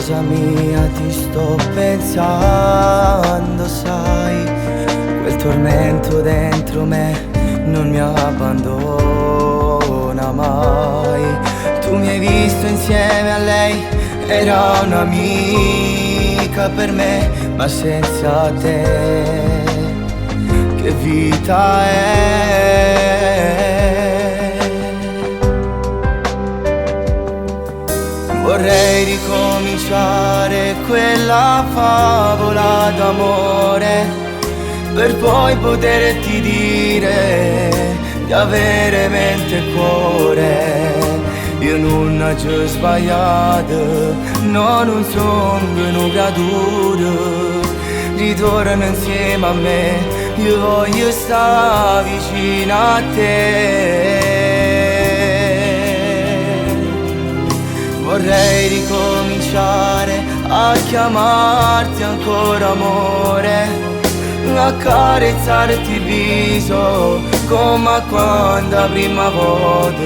Cosa mia ti sto pensando, sai, quel tormento dentro me non mi abbandona mai. Tu mi hai visto insieme a lei, era un'amica per me, ma senza te che vita è? Vorrei ricominciare quella favola d'amore, per poi poterti dire di avere mente e cuore. Io non ho già sbagliato, no, non sono graduto. Ritorna insieme a me, io voglio stare vicino a te. Vorrei ricominciare a chiamarti ancora amore, accarezzarti il viso come quando la prima volta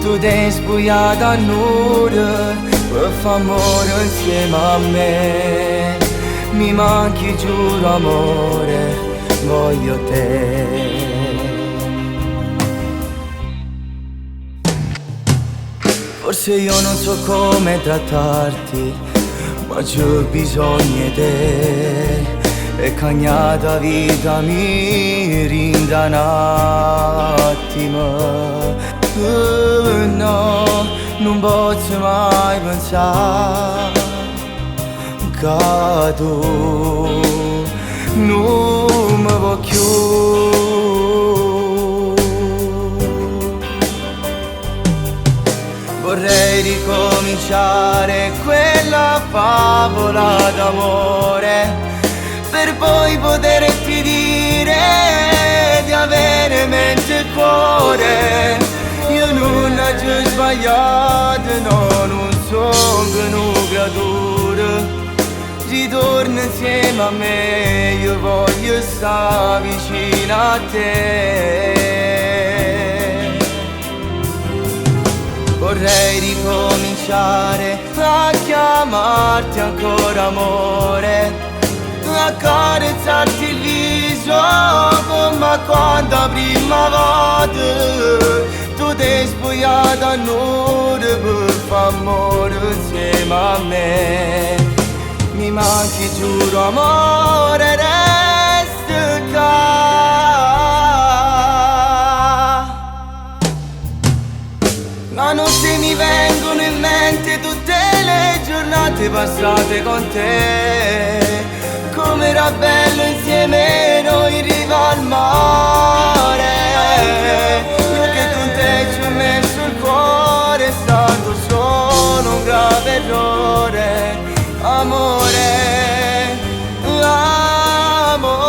tu ti sbuiato a nulla per fare amore insieme a me. Mi manchi, giuro amore, voglio te. Forse io non so come trattarti, ma c'ho bisogno di te. E cagnata vita mi rinda un attimo. No, non posso mai pensare che tu non mi vuoi più. Vorrei ricominciare quella favola d'amore, per poi poterti dire di avere mente e cuore. Io non ho già sbagliato, no, non sono creatura. Ritorna insieme a me, io voglio stare vicino a te. Vorrei ricominciare a chiamarti ancora amore, accarezzarti il viso come quando la prima volta tu ti spogliato a nulla per fare amore insieme a me. Mi manchi, giuro amore, resta qua. La notte mi vengono in mente tutte le giornate passate con te. Come era bello insieme noi in riva al mare. Io che con te ci ho messo il cuore, è stato solo un grave errore. Amore, amore.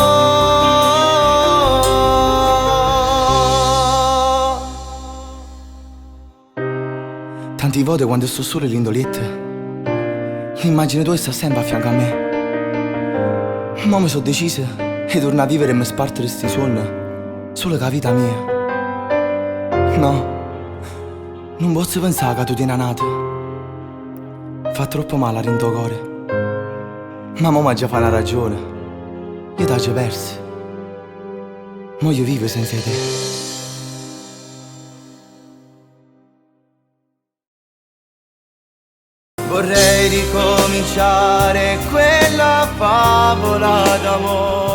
Tanti volte quando sto solo l'indoletta, l'immagine tua sta sempre a fianco a me. Ma mi sono decisa di tornare a vivere e mi spartere sti sogni solo che la vita mia. No, non posso pensare che tu ti nata. Fa troppo male a tuo cuore. Ma mo' già fa una ragione. Io t'ho già perso. Mo' io vivo senza te. Vorrei ricominciare quella favola d'amore,